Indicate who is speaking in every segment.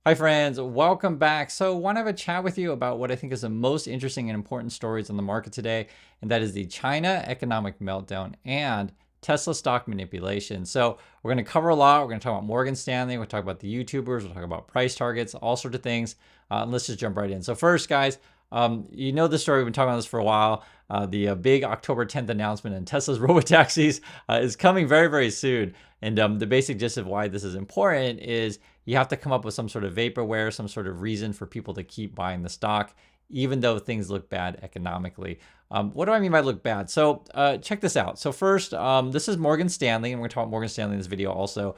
Speaker 1: Hi friends, welcome back. So want to have a chat with you about what I think is the most interesting and important stories on the market today, and that is the China economic meltdown and Tesla stock manipulation. So we're going to cover a lot. We're going to talk about Morgan Stanley. We'll talk about the YouTubers. We'll talk about price targets, all sorts of things. Let's just jump right in. So first, guys, you know the story. We've been talking about this for a while. The big October 10th announcement in Tesla's robotaxis is coming very, very soon. And the basic gist of why this is important is you have to come up with some sort of vaporware, some sort of reason for people to keep buying the stock, even though things look bad economically. What do I mean by look bad? So check this out. So first, this is Morgan Stanley, and we're going to talk about Morgan Stanley in this video also.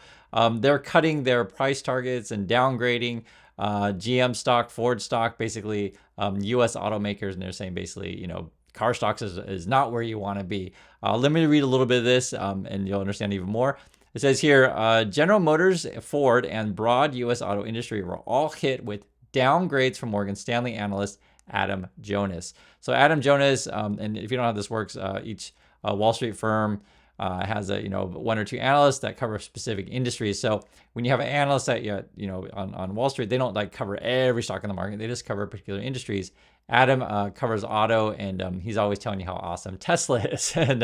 Speaker 1: They're cutting their price targets and downgrading GM stock, Ford stock, basically U.S. automakers, and they're saying basically, car stocks is not where you want to be. Let me read a little bit of this, and you'll understand even more. It says here, General Motors, Ford, and broad U.S. auto industry were all hit with downgrades from Morgan Stanley analyst Adam Jonas. So Adam Jonas, and if you don't know how this works, each Wall Street firm has a one or two analysts that cover specific industries. So when you have an analyst that on Wall Street, they don't like cover every stock in the market. They just cover particular industries. Adam covers auto, and he's always telling you how awesome Tesla is. And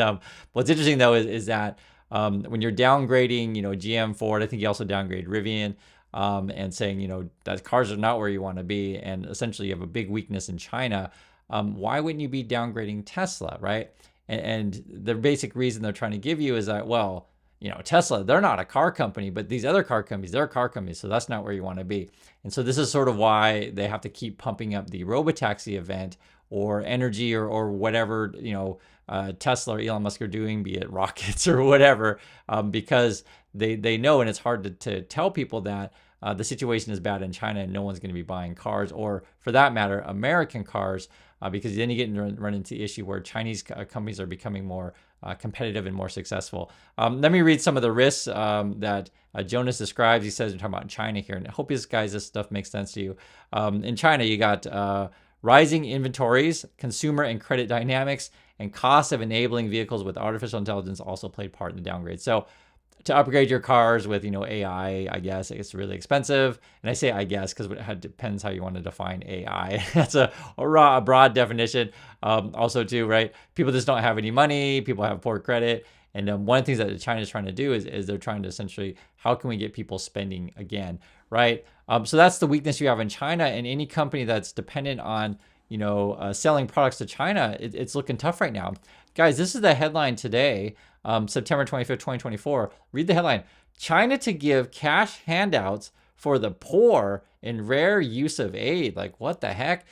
Speaker 1: what's interesting though is that when you're downgrading, GM, Ford, I think you also downgraded Rivian, and saying, that cars are not where you want to be, and essentially you have a big weakness in China. Why wouldn't you be downgrading Tesla, right? And the basic reason they're trying to give you is that, well, Tesla, they're not a car company, but these other car companies, they're car companies, so that's not where you want to be. And so this is sort of why they have to keep pumping up the robotaxi event or energy or whatever, Tesla or Elon Musk are doing, be it rockets or whatever, because they know, and it's hard to tell people that the situation is bad in China and no one's going to be buying cars, or for that matter, American cars, because then you get run into the issue where Chinese companies are becoming more competitive and more successful. Let me read some of the risks that Jonas describes. He says, we're talking about China here, and I hope this stuff makes sense to you. In China, you got rising inventories, consumer and credit dynamics, and cost of enabling vehicles with artificial intelligence also played part in the downgrade. So to upgrade your cars with, AI, I guess it's really expensive. And I say I guess because it depends how you want to define AI. That's a broad definition. Also, too, right? People just don't have any money. People have poor credit. And one of the things that China is trying to do is they're trying to essentially, how can we get people spending again, right? So that's the weakness you have in China, and any company that's dependent on selling products to China, it's looking tough right now. Guys, this is the headline today, September 25th, 2024. Read the headline: China to give cash handouts for the poor in rare use of aid. Like, what the heck?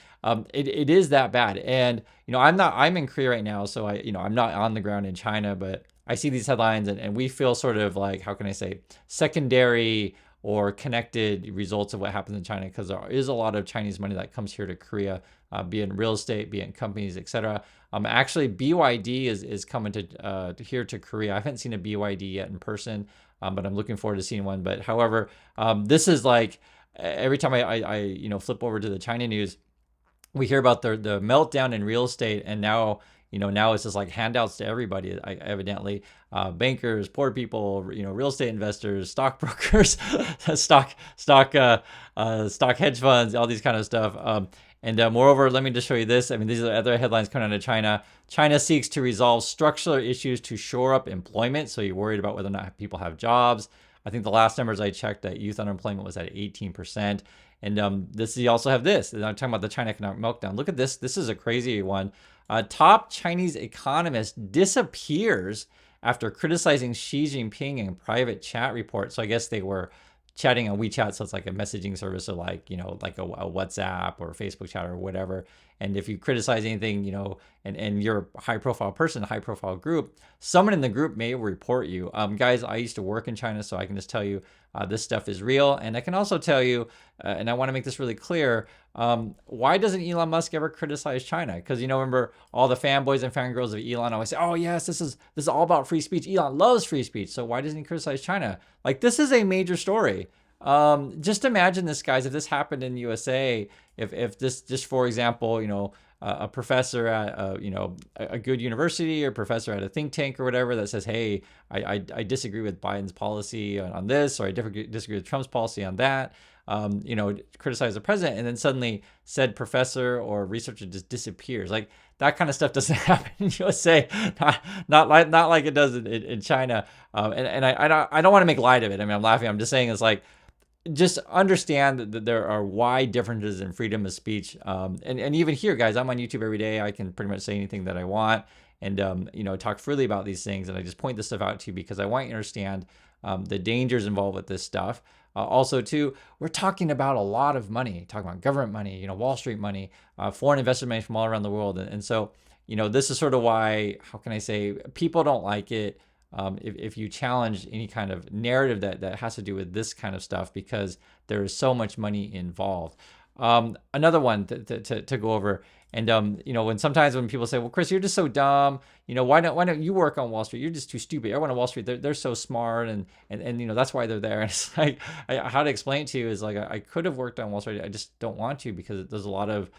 Speaker 1: It is that bad. And, I'm in Korea right now, so I'm not on the ground in China, but I see these headlines and we feel sort of like, how can I say, secondary or connected results of what happens in China, because there is a lot of Chinese money that comes here to Korea, be it in real estate, be it in companies, etc. Actually, BYD is coming to here to Korea. I haven't seen a BYD yet in person, but I'm looking forward to seeing one. But however, this is like every time I flip over to the China news, we hear about the meltdown in real estate, and now now it's just like handouts to everybody. Evidently, bankers, poor people, real estate investors, stockbrokers, stock hedge funds, all these kind of stuff. And moreover, let me just show you this. I mean, these are other headlines coming out of China. China seeks to resolve structural issues to shore up employment. So you're worried about whether or not people have jobs. I think the last numbers I checked, that youth unemployment was at 18%. And you also have this. And I'm talking about the China economic meltdown. Look at this. This is a crazy one. Top Chinese economist disappears after criticizing Xi Jinping in private chat report. So I guess they were chatting on WeChat, so it's like a messaging service, or like like a WhatsApp or Facebook chat or whatever. And if you criticize anything, and you're a high profile person, a high profile group, someone in the group may report you. Guys, I used to work in China, so I can just tell you this stuff is real. And I can also tell you, and I want to make this really clear, why doesn't Elon Musk ever criticize China? Because remember, all the fanboys and fangirls of Elon always say, "Oh yes, this is all about free speech. Elon loves free speech, so why doesn't he criticize China?" Like, this is a major story. Just imagine this, guys. If this happened in USA, if this, just for example, a professor at a good university, or professor at a think tank or whatever, that says, "Hey, I disagree with Biden's policy on this, or I disagree with Trump's policy on that." criticize the president, and then suddenly said professor or researcher just disappears. Like that kind of stuff doesn't happen in USA, not like it does in China. I don't want to make light of it. I mean, I'm laughing. I'm just saying it's like, just understand that there are wide differences in freedom of speech. And even here, guys, I'm on YouTube every day. I can pretty much say anything that I want and, talk freely about these things. And I just point this stuff out to you because I want you to understand the dangers involved with this stuff. Also, too, we're talking about a lot of money, talking about government money, Wall Street money, foreign investment money from all around the world. And so, this is sort of why, how can I say, people don't like it. If you challenge any kind of narrative that has to do with this kind of stuff, because there is so much money involved. Another one to go over, and when people say, well, Chris, you're just so dumb, why don't you work on Wall Street? You're just too stupid. Everyone on Wall Street, they're so smart, and that's why they're there. And it's like, how to explain it to you is like, I could have worked on Wall Street. I just don't want to, because there's a lot of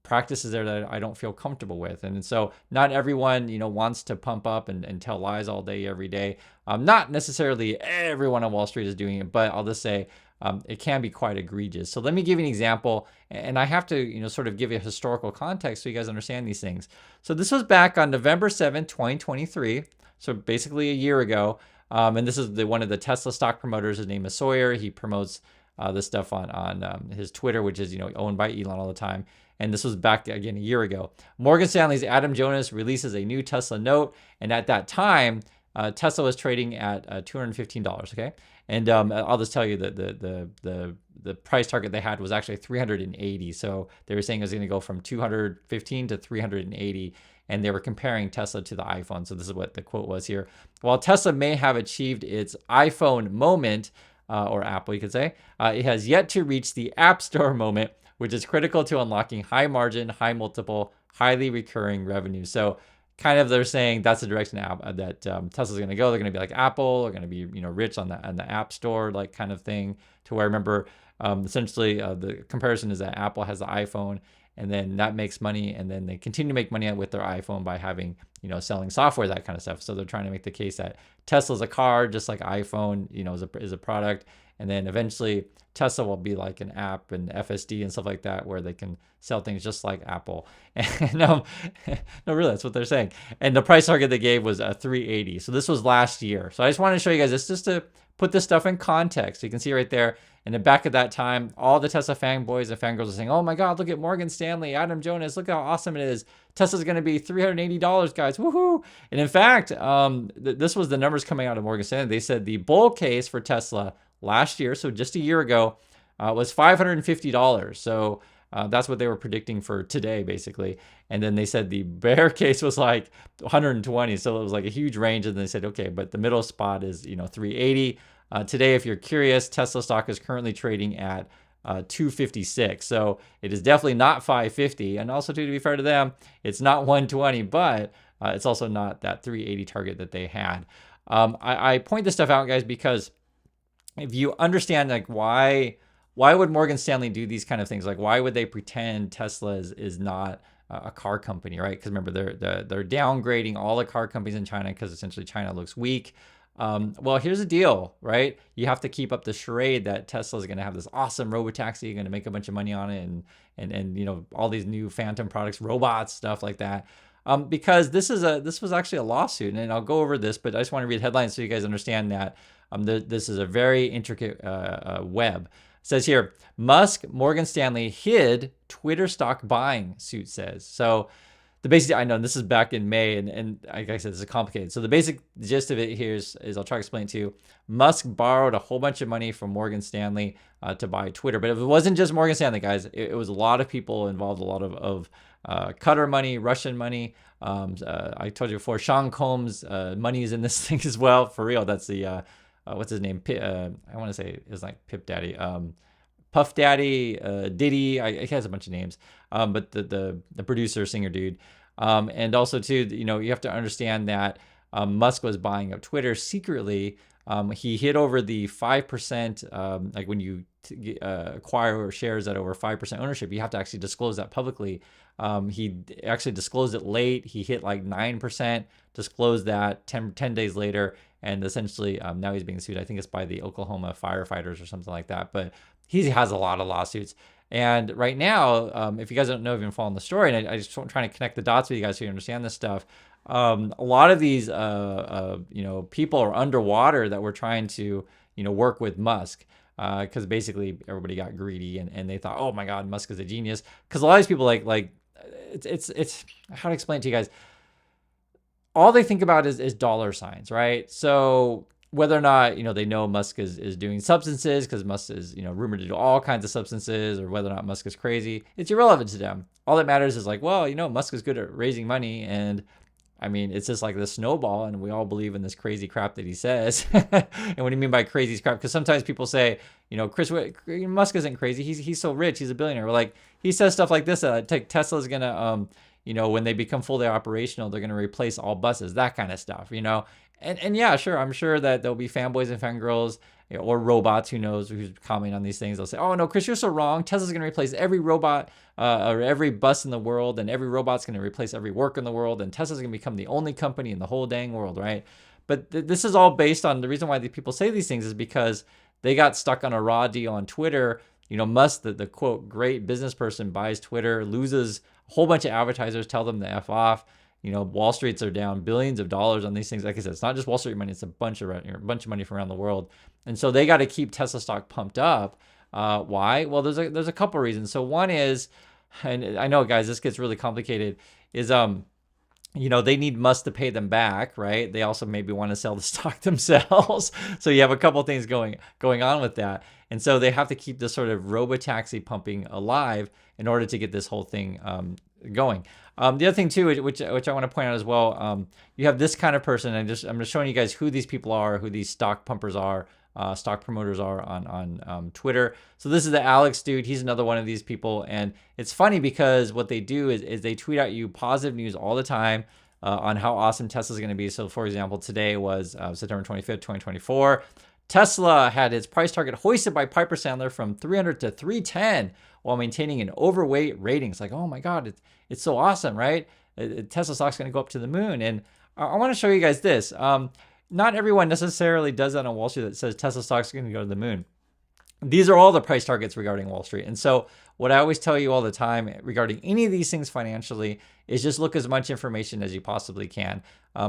Speaker 1: practices there that I don't feel comfortable with. And so not everyone, wants to pump up and tell lies all day, every day. Not necessarily everyone on Wall Street is doing it, but I'll just say it can be quite egregious. So let me give you an example, and I have to, sort of give you a historical context so you guys understand these things. So this was back on November 7th, 2023. So basically a year ago. And this is one of the Tesla stock promoters. His name is Sawyer. He promotes this stuff on his Twitter, which is, owned by Elon all the time. And this was back again a year ago. Morgan Stanley's Adam Jonas releases a new Tesla note. And at that time, Tesla was trading at $215. Okay. And I'll just tell you that the price target they had was actually 380. So they were saying it was going to go from 215 to 380. And they were comparing Tesla to the iPhone. So this is what the quote was here. While Tesla may have achieved its iPhone moment, or Apple, you could say, it has yet to reach the App Store moment, which is critical to unlocking high margin, high multiple, highly recurring revenue. So kind of they're saying that's the direction that Tesla's going to go. They're going to be like Apple. They're going to be rich on the App Store, like kind of thing. To where I remember essentially the comparison is that Apple has the iPhone, and then that makes money, and then they continue to make money with their iPhone by having selling software, that kind of stuff. So they're trying to make the case that Tesla's a car, just like iPhone is a product. And then eventually Tesla will be like an app and FSD and stuff like that, where they can sell things just like Apple. And no, really, that's what they're saying. And the price target they gave was 380. So this was last year. So I just wanted to show you guys this just to put this stuff in context. So you can see right there in the back of that time, all the Tesla fanboys and fangirls are saying, oh my God, look at Morgan Stanley, Adam Jonas, look how awesome it is. Tesla's going to be $380, guys. Woohoo. And in fact, this was the numbers coming out of Morgan Stanley. They said the bull case for Tesla last year, so just a year ago, was $550. So that's what they were predicting for today, basically. And then they said the bear case was like 120. So it was like a huge range. And they said, okay, but the middle spot is 380. Today, if you're curious, Tesla stock is currently trading at 256. So it is definitely not 550. And also, to be fair to them, it's not 120, but it's also not that 380 target that they had. I point this stuff out, guys, because if you understand like why would Morgan Stanley do these kind of things? Like, why would they pretend Tesla is not a car company, right? Because remember, they're downgrading all the car companies in China because essentially China looks weak. Well, here's the deal, right? You have to keep up the charade that Tesla is going to have this awesome robotaxi, you're going to make a bunch of money on it, and all these new phantom products, robots, stuff like that. Because this was actually a lawsuit, and I'll go over this, but I just want to read headlines so you guys understand that this is a very intricate web. It says here, Musk, Morgan Stanley hid Twitter stock buying, suit says. So the basic, I know this is back in May, and like I said, this is complicated. So the basic gist of it here is I'll try to explain it to you. Musk borrowed a whole bunch of money from Morgan Stanley to buy Twitter. But it wasn't just Morgan Stanley, guys. It was a lot of people involved, a lot of Qatar money, Russian money. I told you before, Sean Combs' money is in this thing as well. For real, that's the, what's his name? I want to say it's like Pip Daddy. Puff Daddy, Diddy, he has a bunch of names, but the producer, singer dude. And also too, you have to understand that Musk was buying up Twitter secretly. He hit over the 5%, like when you acquire shares at over 5% ownership, you have to actually disclose that publicly. He actually disclosed it late. He hit like 9%, disclosed that 10 days later. And essentially now he's being sued. I think it's by the Oklahoma firefighters or something like that. But he has a lot of lawsuits. And right now, if you guys don't know, if you've been following the story, and I just trying to connect the dots with you guys so you understand this stuff. A lot of these, people are underwater that were trying to, work with Musk. Because basically everybody got greedy and they thought, oh my God, Musk is a genius. Because a lot of these people it's how to explain it to you guys. All they think about is dollar signs, right? So whether or not they know Musk is doing substances, because Musk is rumored to do all kinds of substances, or whether or not Musk is crazy, it's irrelevant to them. All that matters is like, well, Musk is good at raising money, and I mean, it's just like the snowball, and we all believe in this crazy crap that he says. And what do you mean by crazy crap? Because sometimes people say, Musk isn't crazy. He's so rich. He's a billionaire. Or like he says stuff like this. Tesla's gonna, when they become fully operational, they're gonna replace all buses. That kind of stuff. And yeah, sure. I'm sure that there'll be fanboys and fangirls or robots, who knows, who's commenting on these things. They'll say, oh no, Chris, you're so wrong. Tesla's going to replace every robot or every bus in the world, and every robot's going to replace every work in the world, and Tesla's going to become the only company in the whole dang world, right? But this is all based on the reason why the people say these things is because they got stuck on a raw deal on Twitter. Musk, the quote, great business person, buys Twitter, loses a whole bunch of advertisers, tell them to F off. Wall Streets are down billions of dollars on these things. Like I said, it's not just Wall Street money; it's a bunch of money from around the world, and so they got to keep Tesla stock pumped up. Why? Well, there's a couple reasons. So one is, and I know, guys, this gets really complicated. Is they need Musk to pay them back, right? They also maybe want to sell the stock themselves. So you have a couple things going on with that, and so they have to keep this sort of robo-taxi pumping alive in order to get this whole thing going. The other thing too, which I want to point out as well, you have this kind of person, and I'm just showing you guys who these people are, who these stock pumpers are, stock promoters are on Twitter. So this is the Alex dude. He's another one of these people, and it's funny because what they do is they tweet at you positive news all the time on how awesome Tesla's going to be. So for example, today was September 25th, 2024. Tesla had its price target hoisted by Piper Sandler from 300 to 310 while maintaining an overweight rating. It's like, oh my God, it's so awesome, right? Tesla stock's going to go up to the moon. And I want to show you guys this. Not everyone necessarily does that on Wall Street that says Tesla stock's going to go to the moon. These are all the price targets regarding Wall Street. And so what I always tell you all the time regarding any of these things financially is just look as much information as you possibly can.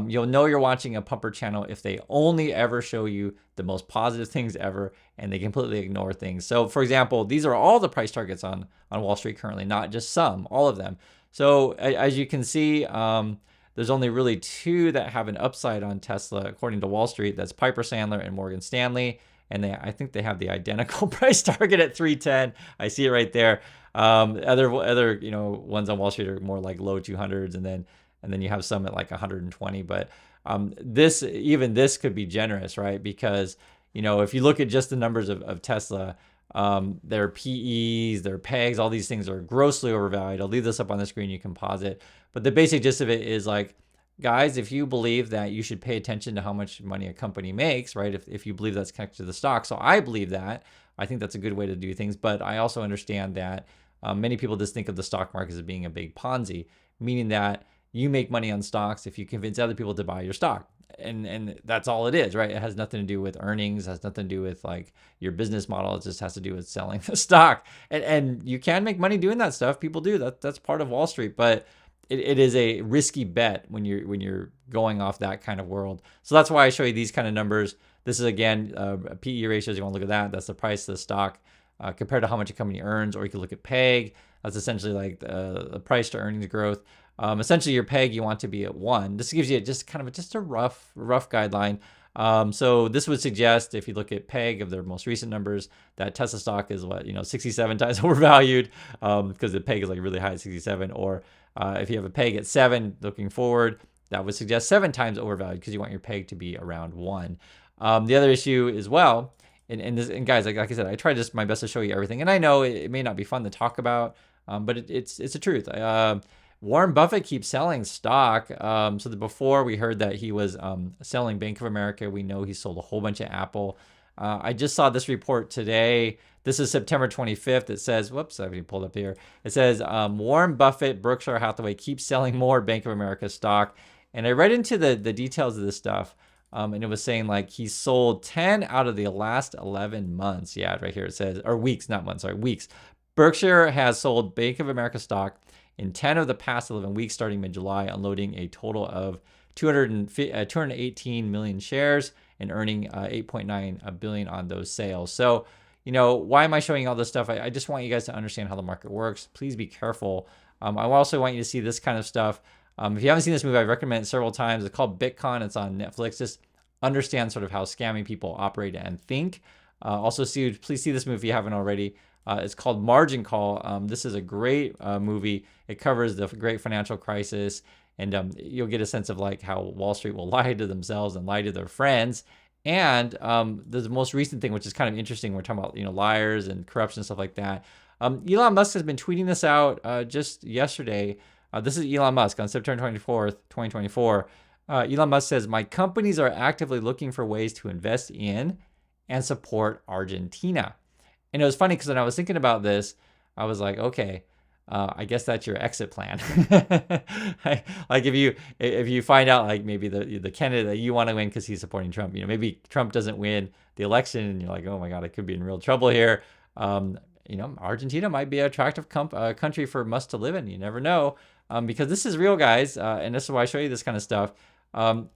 Speaker 1: You'll know you're watching a pumper channel if they only ever show you the most positive things ever and they completely ignore things. So for example, these are all the price targets on Wall Street currently, not just some, all of them. So as you can see, there's only really two that have an upside on Tesla according to Wall Street. That's Piper Sandler and Morgan Stanley. And I think they have the identical price target at 310. I see it right there. Other ones on Wall Street are more like low 200s, and then you have some at like 120. But this could be generous, right? Because if you look at just the numbers of Tesla, their PEs, their PEGs, all these things are grossly overvalued. I'll leave this up on the screen. You can pause it. But the basic gist of it is like, guys, if you believe that you should pay attention to how much money a company makes, right? If you believe that's connected to the stock. So I believe that. I think that's a good way to do things. But I also understand that many people just think of the stock market as being a big Ponzi, meaning that you make money on stocks if you convince other people to buy your stock. And that's all it is, right? It has nothing to do with earnings, has nothing to do with like your business model. It just has to do with selling the stock. And you can make money doing that stuff. People do that. That's part of Wall Street. But it is a risky bet when you're going off that kind of world. So that's why I show you these kind of numbers. This is again PE ratios. You want to look at that. That's the price of the stock compared to how much a company earns. Or you can look at PEG. That's essentially like the price to earnings growth. Essentially, your PEG you want to be at 1. This gives you just a rough guideline. So this would suggest, if you look at PEG of their most recent numbers, that Tesla stock is 67 times overvalued because the PEG is like really high at 67. Or if you have a PEG at 7 looking forward, that would suggest 7 times overvalued because you want your PEG to be around 1. The other issue as well, and guys, like I said, I try just my best to show you everything. And I know it may not be fun to talk about, but it's the truth. Warren Buffett keeps selling stock. So before we heard that he was selling Bank of America, we know he sold a whole bunch of Apple. I just saw this report today. This is September 25th. It says, whoops, I have pulled up here. It says Warren Buffett, Berkshire Hathaway keeps selling more Bank of America stock. And I read into the details of this stuff. and it was saying like he sold 10 out of the last 11 months. Yeah, right here it says, or weeks, not months, sorry, weeks. Berkshire has sold Bank of America stock in 10 of the past 11 weeks starting mid-July, unloading a total of 218 million shares and earning 8.9 billion on those sales. So, why am I showing all this stuff? I just want you guys to understand how the market works. Please be careful. I also want you to see this kind of stuff. If you haven't seen this movie, I've recommended it several times. It's called Bitcoin. It's on Netflix. Just understand sort of how scammy people operate and think. Also, please see this movie if you haven't already. It's called Margin Call. This is a great movie. It covers the great financial crisis, and you'll get a sense of like how Wall Street will lie to themselves and lie to their friends. And the most recent thing, which is kind of interesting, we're talking about liars and corruption and stuff like that. Elon Musk has been tweeting this out just yesterday. This is Elon Musk on September 24th, 2024. Elon Musk says, "My companies are actively looking for ways to invest in and support Argentina." And it was funny because when I was thinking about this, I was like, okay, I guess that's your exit plan. Like if you find out like maybe the candidate that you want to win because he's supporting Trump, maybe Trump doesn't win the election, and you're like, oh my God, I could be in real trouble here. Argentina might be an attractive country for us to live in. You never know, because this is real, guys, and this is why I show you this kind of stuff.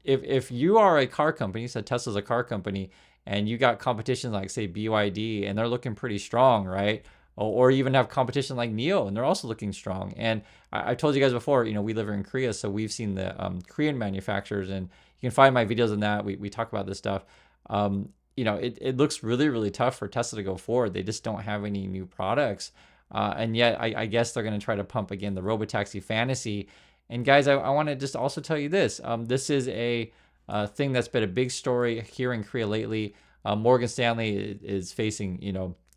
Speaker 1: If you are a car company, so Tesla's a car company, and you got competition like say BYD, and they're looking pretty strong, right? Or even have competition like NIO, and they're also looking strong. And I told you guys before, we live in Korea, so we've seen the Korean manufacturers, and you can find my videos on that. We talk about this stuff. It looks really, really tough for Tesla to go forward. They just don't have any new products. And yet I guess they're going to try to pump again the robotaxi fantasy. And guys, I want to just also tell you this. This is a thing that's been a big story here in Korea lately. Morgan Stanley is facing,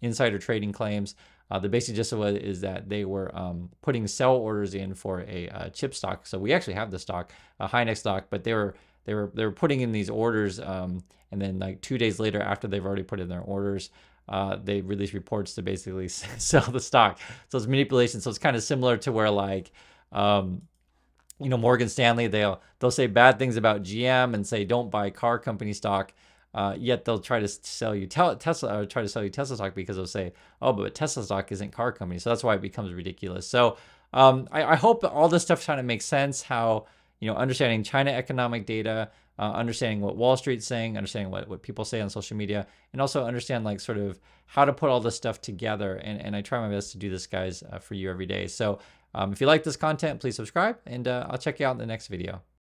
Speaker 1: insider trading claims. The basic gist of it is that they were putting sell orders in for a chip stock. So we actually have the stock, a Hynix stock, but they were putting in these orders, and then like 2 days later, after they've already put in their orders, they release reports to basically sell the stock. So it's manipulation. So it's kind of similar to where like, Morgan Stanley, they'll say bad things about GM and say don't buy car company stock. Yet they'll try to sell you Tesla, or try to sell you Tesla stock because they'll say, oh, but Tesla stock isn't car company. So that's why it becomes ridiculous. So I hope all this stuff kind of makes sense. How understanding China economic data, understanding what Wall Street's saying, understanding what people say on social media, and also understand like sort of how to put all this stuff together. And I try my best to do this, guys, for you every day. So if you like this content, please subscribe, and I'll check you out in the next video.